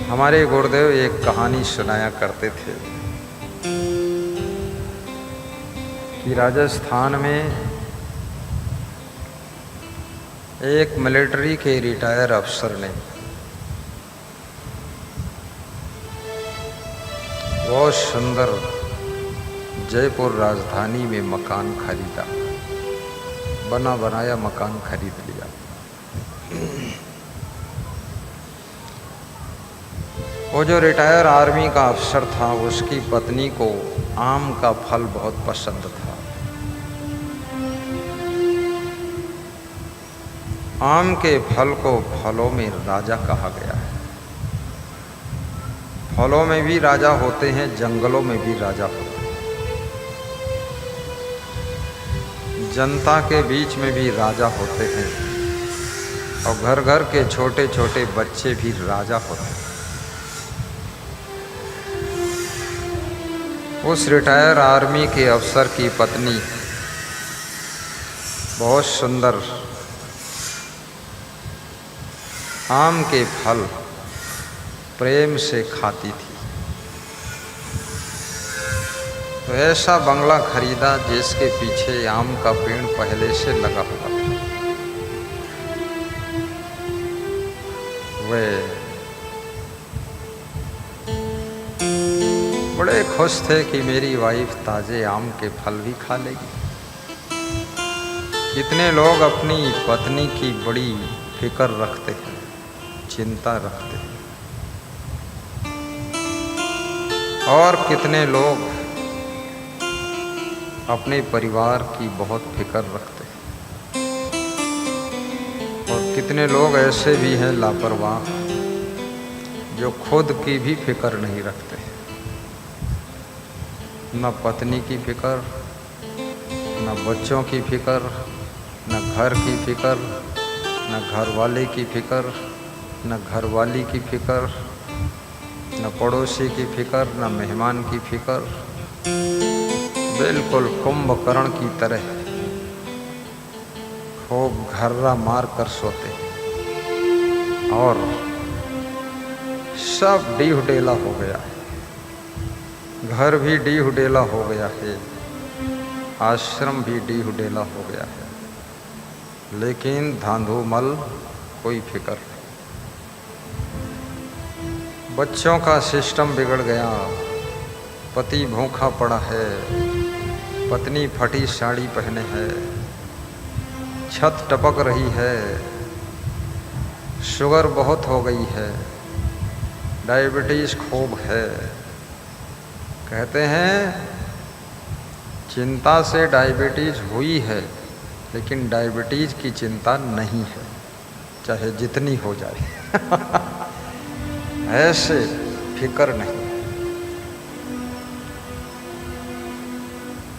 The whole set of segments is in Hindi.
हमारे गुरुदेव एक कहानी सुनाया करते थे कि राजस्थान में एक मिलिट्री के रिटायर अफसर ने बहुत सुंदर जयपुर राजधानी में मकान खरीदा, बना बनाया मकान खरीद लिया। वो जो रिटायर आर्मी का अफसर था, उसकी पत्नी को आम का फल बहुत पसंद था। आम के फल को फलों में राजा कहा गया है। फलों में भी राजा होते हैं, जंगलों में भी राजा होते हैं, जनता के बीच में भी राजा होते हैं और घर घर के छोटे छोटे बच्चे भी राजा होते हैं। उस रिटायर आर्मी के अफसर की पत्नी बहुत सुंदर आम के फल प्रेम से खाती थी। तो ऐसा बंगला खरीदा जिसके पीछे आम का पेड़ पहले से लगा हुआ था। वे बड़े खुश थे कि मेरी वाइफ ताजे आम के फल भी खा लेगी। कितने लोग अपनी पत्नी की बड़ी फिक्र रखते हैं, चिंता रखते हैं, और कितने लोग अपने परिवार की बहुत फिक्र रखते हैं, और कितने लोग ऐसे भी हैं लापरवाह जो खुद की भी फिक्र नहीं रखते हैं। न पत्नी की फिक्र, न बच्चों की फिक्र, न घर की फिक्र, न घरवाले की फिक्र, न घरवाली की फिक्र, न पड़ोसी की फिक्र, न मेहमान की फिक्र। बिल्कुल कुंभकर्ण की तरह खूब घर्रा मार कर सोते और सब डीहुडेला हो गया है। घर भी डीहुडेला हो गया है, आश्रम भी डीहुडेला हो गया है, लेकिन धांधूमल कोई फिक्र नहीं। बच्चों का सिस्टम बिगड़ गया, पति भूखा पड़ा है, पत्नी फटी साड़ी पहने है, छत टपक रही है, शुगर बहुत हो गई है, डायबिटीज खूब है। कहते हैं चिंता से डायबिटीज हुई है, लेकिन डायबिटीज की चिंता नहीं है, चाहे जितनी हो जाए। ऐसे फिक्र नहीं।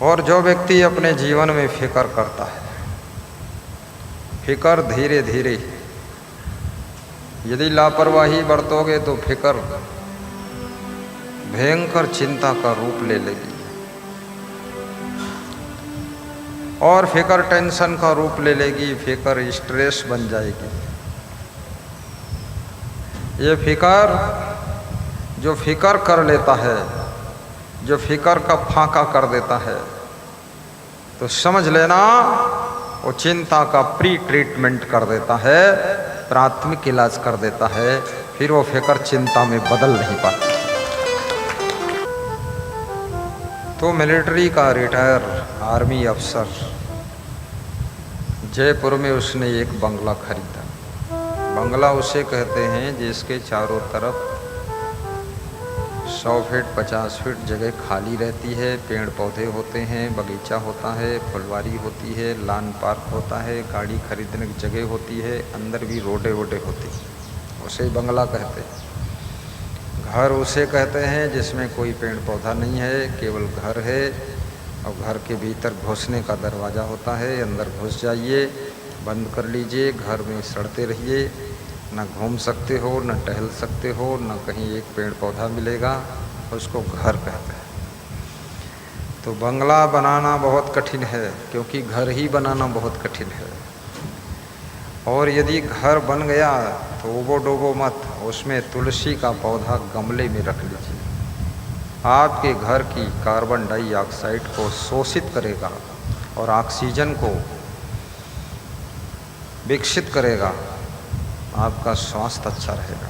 और जो व्यक्ति अपने जीवन में फिक्र करता है, फिक्र धीरे धीरे, यदि लापरवाही बरतोगे तो फिक्र भयंकर चिंता का रूप ले लेगी, और फिक्र टेंशन का रूप ले लेगी, फिक्र स्ट्रेस बन जाएगी। ये फिक्र जो फिक्र कर लेता है, जो फिक्र का फाका कर देता है, तो समझ लेना वो चिंता का प्री ट्रीटमेंट कर देता है, प्राथमिक इलाज कर देता है। फिर वो फिक्र चिंता में बदल नहीं पाती। तो मिलिट्री का रिटायर आर्मी अफसर जयपुर में उसने एक बंगला खरीदा। बंगला उसे कहते हैं जिसके चारों तरफ 100 फीट 50 फीट जगह खाली रहती है, पेड़ पौधे होते हैं, बगीचा होता है, फुलवारी होती है, लान पार्क होता है, गाड़ी खरीदने की जगह होती है, अंदर भी रोडे वोडे होती हैं। उसे बंगला कहते हैं। घर उसे कहते हैं जिसमें कोई पेड़ पौधा नहीं है, केवल घर है और घर के भीतर घुसने का दरवाज़ा होता है। अंदर घुस जाइए, बंद कर लीजिए, घर में सड़ते रहिए, न घूम सकते हो, न टहल सकते हो, न कहीं एक पेड़ पौधा मिलेगा, उसको घर कहते हैं। तो बंगला बनाना बहुत कठिन है, क्योंकि घर ही बनाना बहुत कठिन है। और यदि घर बन गया तो उबो डोबो मत, उसमें तुलसी का पौधा गमले में रख लीजिए। आपके घर की कार्बन डाइऑक्साइड को शोषित करेगा और ऑक्सीजन को विकसित करेगा, आपका स्वास्थ्य अच्छा रहेगा।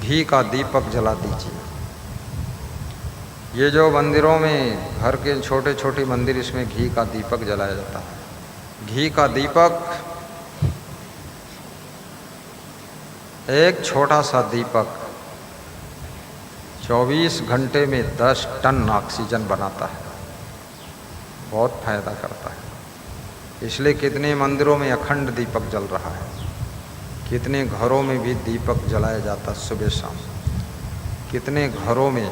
घी का दीपक जला दीजिए। ये जो मंदिरों में, घर के छोटे छोटे मंदिर, इसमें घी का दीपक जलाया जाता है। घी का दीपक, एक छोटा सा दीपक 24 घंटे में 10 टन ऑक्सीजन बनाता है, बहुत फायदा करता है। इसलिए कितने मंदिरों में अखंड दीपक जल रहा है, कितने घरों में भी दीपक जलाया जाता सुबह शाम। कितने घरों में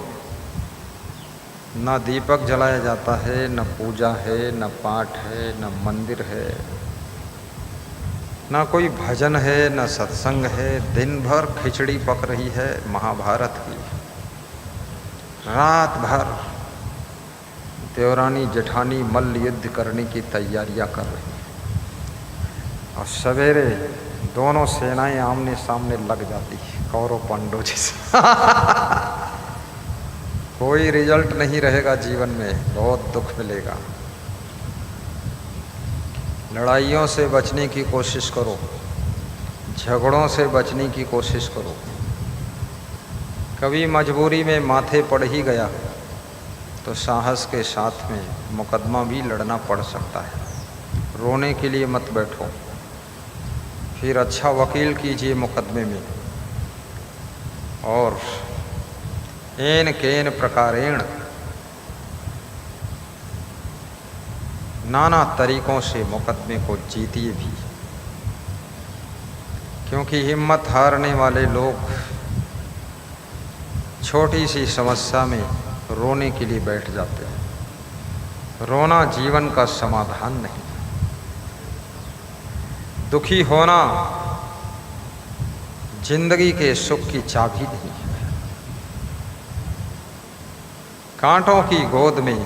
न दीपक जलाया जाता है, न पूजा है, न पाठ है, न मंदिर है, न कोई भजन है, न सत्संग है। दिन भर खिचड़ी पक रही है महाभारत की, रात भर देवरानी जेठानी मल्ल युद्ध करने की तैयारियां कर रही हैं, और सवेरे दोनों सेनाएं आमने सामने लग जाती है, कौरव पांडव जैसे। कोई रिजल्ट नहीं रहेगा जीवन में, बहुत दुख मिलेगा। लड़ाइयों से बचने की कोशिश करो, झगड़ों से बचने की कोशिश करो। कभी मजबूरी में माथे पड़ ही गया तो साहस के साथ में मुकदमा भी लड़ना पड़ सकता है। रोने के लिए मत बैठो, फिर अच्छा वकील कीजिए मुकदमे में, और एन केन प्रकारेण नाना तरीकों से मुकदमे को जीतिए भी, क्योंकि हिम्मत हारने वाले लोग छोटी सी समस्या में रोने के लिए बैठ जाते हैं। रोना जीवन का समाधान नहीं। दुखी होना जिंदगी के सुख की चाबी नहीं है। कांटों की गोद में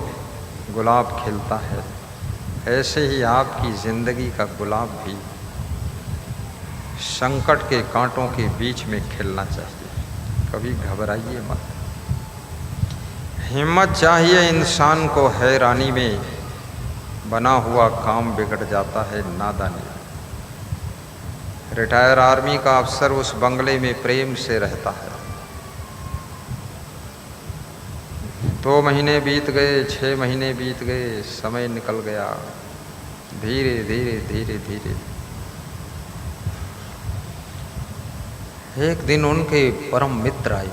गुलाब खिलता है, ऐसे ही आपकी जिंदगी का गुलाब भी संकट के कांटों के बीच में खिलना चाहिए। कभी घबराइए मत। हिम्मत चाहिए इंसान को, हैरानी में बना हुआ काम बिगड़ जाता है नादानी। रिटायर आर्मी का अफसर उस बंगले में प्रेम से रहता है। 2 महीने बीत गए, 6 महीने बीत गए, समय निकल गया। धीरे धीरे धीरे धीरे एक दिन उनके परम मित्र आए।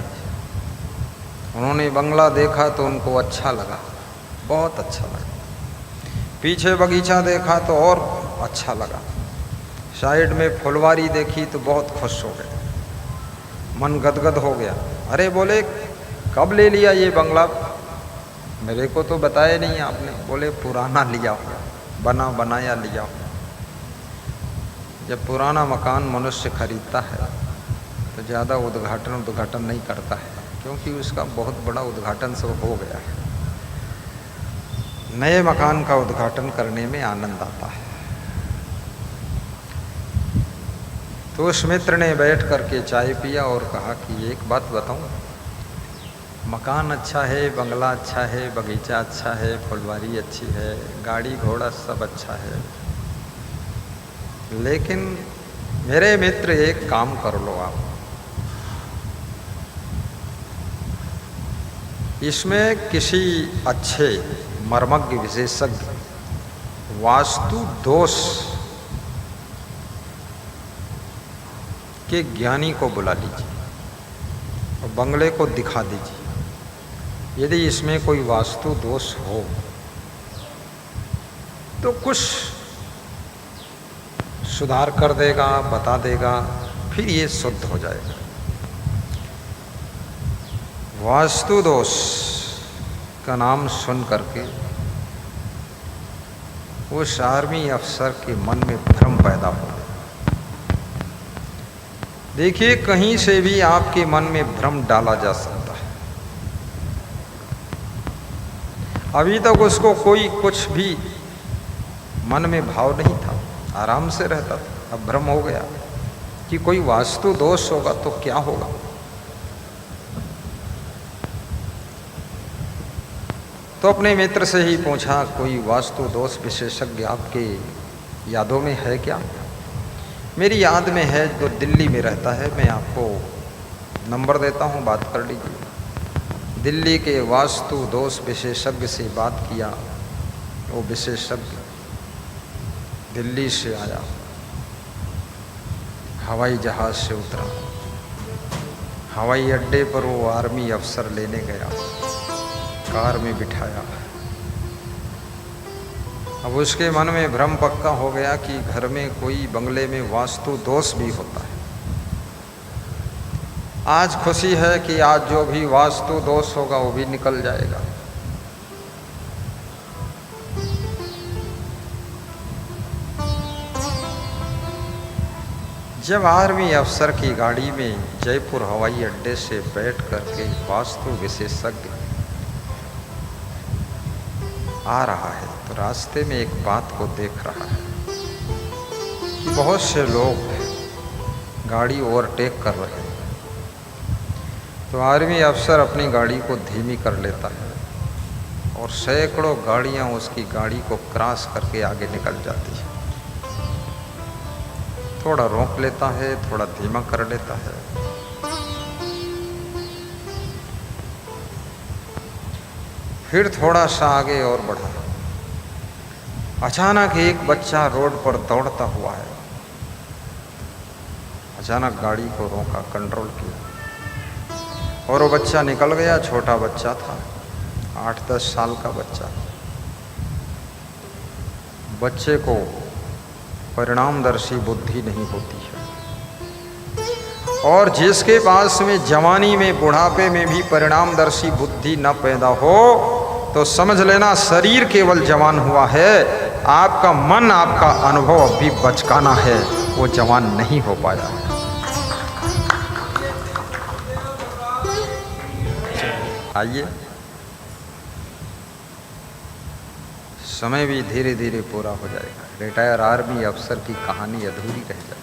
उन्होंने बंगला देखा तो उनको अच्छा लगा, बहुत अच्छा लगा। पीछे बगीचा देखा तो और अच्छा लगा। साइड में फुलवारी देखी तो बहुत खुश हो गए, मन गदगद हो गया। अरे बोले, कब ले लिया ये बंगला? मेरे को तो बताया नहीं आपने। बोले, पुराना लिया हुआ, बना बनाया लिया हुआ। जब पुराना मकान मनुष्य खरीदता है तो ज़्यादा उद्घाटन नहीं करता है, क्योंकि उसका बहुत बड़ा उद्घाटन सब हो गया है। नए मकान का उद्घाटन करने में आनंद आता है। तो उस मित्र ने बैठ करके चाय पिया और कहा कि एक बात बताऊं, मकान अच्छा है, बंगला अच्छा है, बगीचा अच्छा है, फुलवारी अच्छी है, गाड़ी घोड़ा सब अच्छा है, लेकिन मेरे मित्र एक काम कर लो आप, इसमें किसी अच्छे मर्मज्ञ विशेषज्ञ वास्तु दोष के ज्ञानी को बुला लीजिए और बंगले को दिखा दीजिए। यदि इसमें कोई वास्तु दोष हो तो कुछ सुधार कर देगा, बता देगा, फिर ये शुद्ध हो जाएगा। वास्तु दोष का नाम सुन करके उस आर्मी अफसर के मन में भ्रम पैदा हो गया। देखिए, कहीं से भी आपके मन में भ्रम डाला जा सकता है। अभी तक उसको कोई कुछ भी मन में भाव नहीं था, आराम से रहता था। अब भ्रम हो गया, कि कोई वास्तु दोष होगा तो क्या होगा। तो अपने मित्र से ही पूछा, कोई वास्तु दोष विशेषज्ञ आपके यादों में है क्या? मेरी याद में है, जो दिल्ली में रहता है, मैं आपको नंबर देता हूँ, बात कर लीजिए। दिल्ली के वास्तु दोष विशेषज्ञ से बात किया। वो विशेषज्ञ दिल्ली से आया, हवाई जहाज़ से उतरा, हवाई अड्डे पर वो आर्मी अफसर लेने गया, कार में बिठाया। अब उसके मन में भ्रम पक्का हो गया कि घर में कोई बंगले में वास्तु दोष भी होता है। आज खुशी है कि आज जो भी वास्तु दोष होगा वो भी निकल जाएगा। जब आर्मी अफसर की गाड़ी में जयपुर हवाई अड्डे से बैठ करके वास्तु विशेषज्ञ आ रहा है, तो रास्ते में एक बात को देख रहा है कि बहुत से लोग गाड़ी ओवरटेक कर रहे हैं। तो आर्मी अफसर अपनी गाड़ी को धीमी कर लेता है और सैकड़ों गाड़ियां उसकी गाड़ी को क्रॉस करके आगे निकल जाती है। थोड़ा रोक लेता है, थोड़ा धीमा कर लेता है। फिर थोड़ा सा आगे और बढ़ा। अचानक एक बच्चा रोड पर दौड़ता हुआ है। अचानक गाड़ी को रोका, कंट्रोल किया और वो बच्चा निकल गया। छोटा बच्चा था, 8-10 साल का बच्चा। बच्चे को परिणामदर्शी बुद्धि नहीं होती है, और जिसके पास में जवानी में बुढ़ापे में भी परिणामदर्शी बुद्धि न पैदा हो तो समझ लेना शरीर केवल जवान हुआ है, आपका मन, आपका अनुभव अभी बचकाना है, वो जवान नहीं हो पाया है। आइए, समय भी धीरे धीरे पूरा हो जाएगा। रिटायर आर्मी अफसर की कहानी अधूरी रह जाएगी।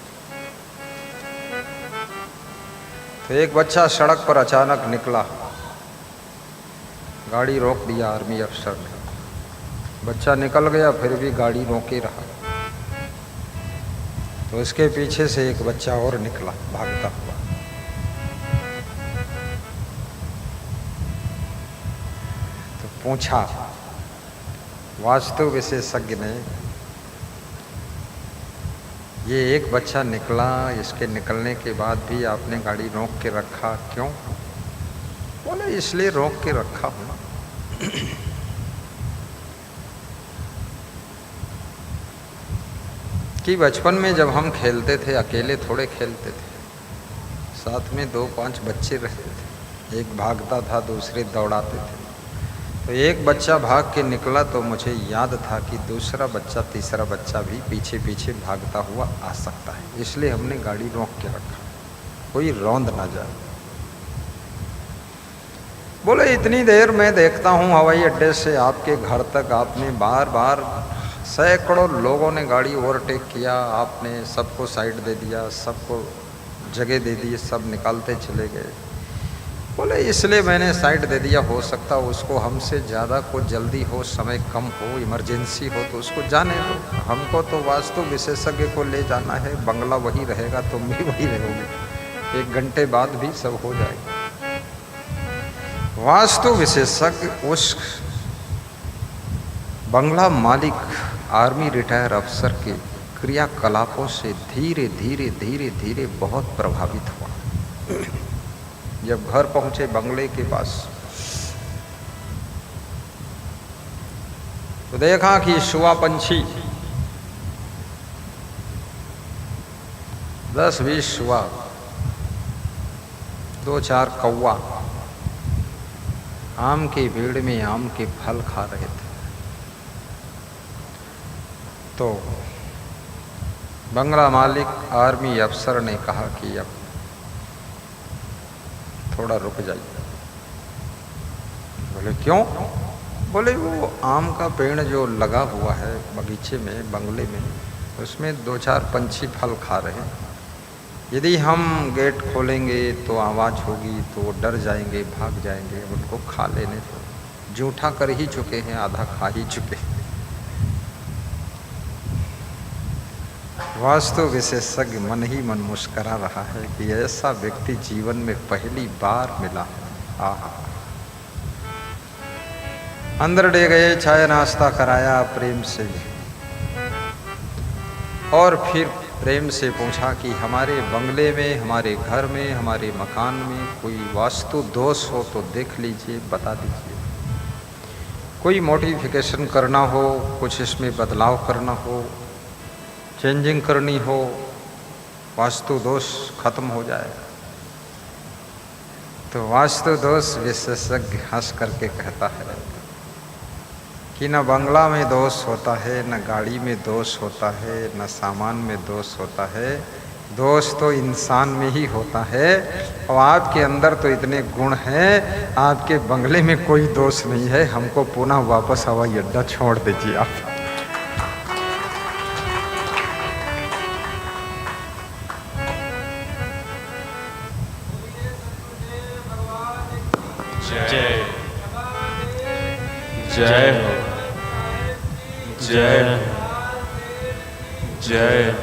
तो एक बच्चा सड़क पर अचानक निकला, गाड़ी रोक दिया आर्मी अफसर ने। बच्चा निकल गया, फिर भी गाड़ी रोके रहा। तो उसके पीछे से एक बच्चा और निकला भागता हुआ। तो पूछा वास्तु विशेषज्ञ ने, ये एक बच्चा निकला, इसके निकलने के बाद भी आपने गाड़ी रोक के रखा, क्यों? बोले इसलिए रोक के रखा हूँ कि बचपन में जब हम खेलते थे, अकेले थोड़े खेलते थे, साथ में 2-5 बच्चे रहते थे। एक भागता था, दूसरे दौड़ाते थे। तो एक बच्चा भाग के निकला तो मुझे याद था कि दूसरा बच्चा, तीसरा बच्चा भी पीछे पीछे भागता हुआ आ सकता है, इसलिए हमने गाड़ी रोक के रखा, कोई रौंद ना जाए। बोले इतनी देर मैं देखता हूँ हवाई अड्डे से आपके घर तक आपने बार बार सैकड़ों लोगों ने गाड़ी ओवरटेक किया, आपने सबको साइड दे दिया, सबको जगह दे दी, सब निकालते चले गए। बोले इसलिए मैंने साइड दे दिया, हो सकता उसको हमसे ज़्यादा को जल्दी हो, समय कम हो, इमरजेंसी हो तो उसको जाने दो। हमको तो वास्तु विशेषज्ञ को ले जाना है, बंगला वही रहेगा, तुम भी वही रहोगे, 1 घंटे बाद भी सब हो जाएगा। वास्तु विशेषज्ञ उस बंगला मालिक आर्मी रिटायर अफसर के क्रियाकलापों से धीरे धीरे धीरे धीरे बहुत प्रभावित हुआ। जब घर पहुंचे बंगले के पास तो देखा कि शुआ पंछी 10-20 शुआ, 2-4 कौवा आम के पेड़ में आम के फल खा रहे थे। तो बंगला मालिक आर्मी अफसर ने कहा कि अब थोड़ा रुक जाइए। बोले क्यों? बोले वो आम का पेड़ जो लगा हुआ है बगीचे में, बंगले में, उसमें 2-4 पंछी फल खा रहे हैं, यदि हम गेट खोलेंगे तो आवाज़ होगी तो वो डर जाएंगे, भाग जाएंगे, उनको खा लेने दो। जूठा कर ही चुके हैं, आधा खा ही चुके हैं। वास्तु विशेषज्ञ मन ही मन मुस्करा रहा है कि ऐसा व्यक्ति जीवन में पहली बार मिला है। आहा, अंदर ले गए, चाय नाश्ता कराया प्रेम से, और फिर प्रेम से पूछा कि हमारे बंगले में, हमारे घर में, हमारे मकान में कोई वास्तु दोष हो तो देख लीजिए, बता दीजिए। कोई मॉडिफिकेशन करना हो, कुछ इसमें बदलाव करना हो, चेंजिंग करनी हो, वास्तु दोष खत्म हो जाए। तो वास्तु दोष विशेषज्ञ हंस करके कहता है कि न बंगला में दोष होता है, न गाड़ी में दोष होता है, न सामान में दोष होता है, दोष तो इंसान में ही होता है। और आपके अंदर तो इतने गुण हैं, आपके बंगले में कोई दोष नहीं है। हमको पुनः वापस हवाई अड्डा छोड़ दीजिए आप। जय जय हो, जय जय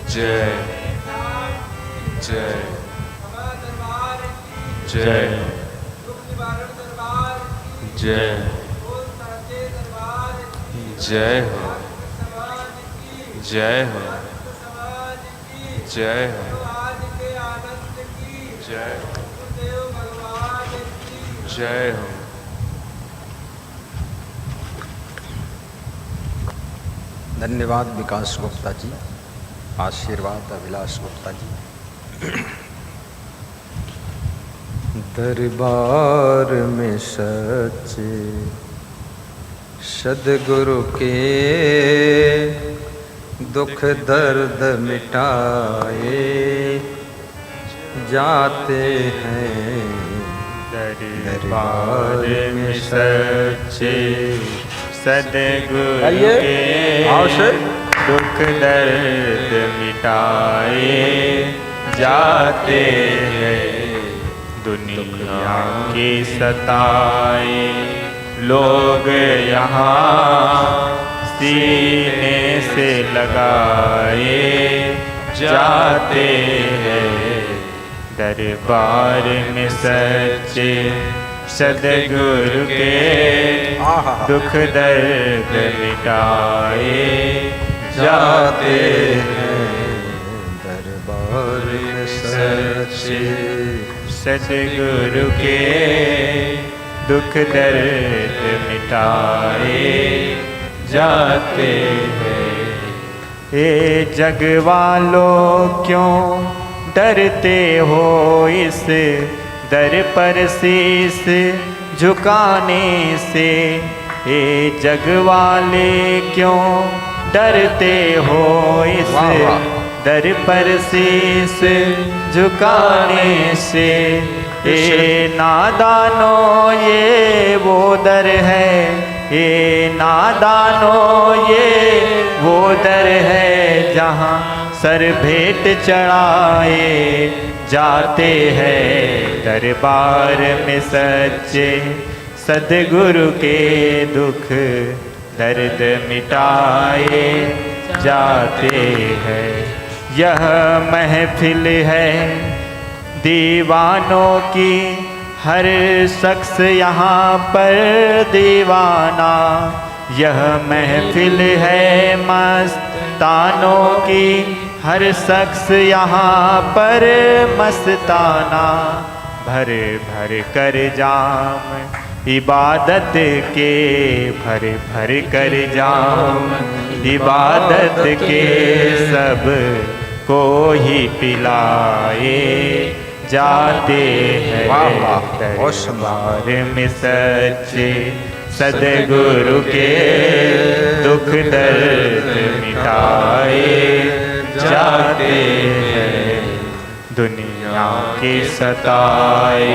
जय जय जय जय जय हो, जय हो, जय हो, जय जय हो। धन्यवाद विकास गुप्ता जी, आशीर्वाद अभिलाष गुप्ता जी। दरबार में सच्चे सद्गुरु के दुख दर्द मिटाए जाते हैं। दरबार में सच्चे सद्गुरु के दुख दर्द मिटाए जाते हैं। दुनिया के सताए लोग यहाँ सीने से लगाए जाते हैं। दरबार में सच्चे सद्गुरु के दुख दर्द मिटाए जाते हैं। दरबार में सच्चे सद्गुरु के दुख दर्द मिटाए जाते हैं। ये जग वालों क्यों डरते हो इस दर पर शीस झुकाने से? ये जग वाले क्यों डरते हो इस दर पर शीस झुकाने से? ये नादानो ये वो दर है, ये नादानो ये वो दर है जहाँ सर भेंट चढ़ाए जाते हैं। दरबार में सच्चे सद्गुरु के दुख दर्द मिटाए जाते हैं। यह महफिल है दीवानों की, हर शख्स यहाँ पर दीवाना। यह महफिल है मस्तानों की, हर शख्स यहाँ पर मस्ताना। भर भर कर जाम इबादत के, भर भर कर जाम इबादत के, सब को ही पिलाए जाते हैं। दरबार में सच्चे सद्गुरु के दुख दर्द मिटाए जाते हैं। दुनिया के सताए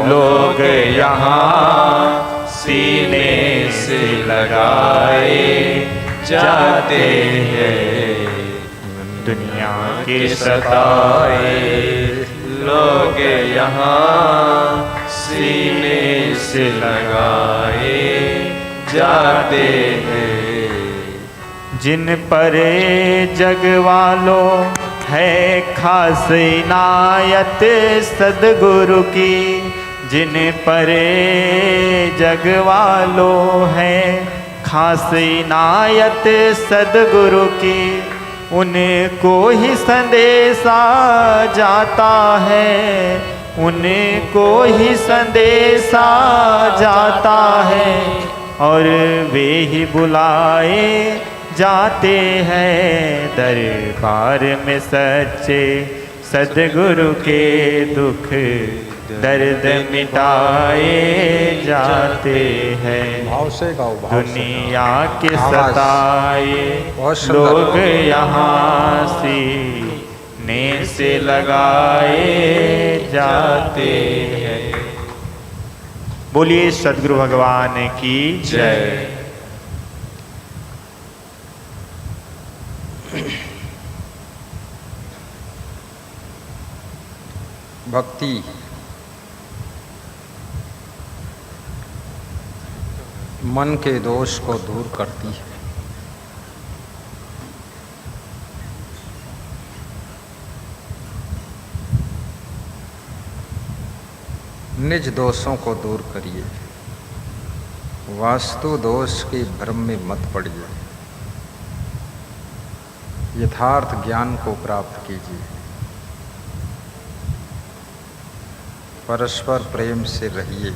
लोग यहाँ सीने से लगाए जाते हैं। दुनिया के सताए लोग यहाँ सीने से लगाए जाते हैं। जिन पर जग वालों है खास इनायत सद्गुरु की, जिन पर जग वालों है खास इनायत सद्गुरु की, उनको ही संदेशा जाता है, उनको ही संदेशा जाता है, और वे ही बुलाए जाते हैं दरबार में सच्चे सद्गुरु के दुख दर्द मिटाए जाते हैं। भाव से गाओ, भाव से दुनिया के आवाज। सताए बहुत सुंदर। लोग यहाँ सीने से लगाए जाते हैं। बोलिए सद्गुरु भगवान की जय। भक्ति मन के दोष को दूर करती है। निज दोषों को दूर करिए, वास्तु दोष के भ्रम में मत पड़िए, यथार्थ ज्ञान को प्राप्त कीजिए, परस्पर प्रेम से रहिए।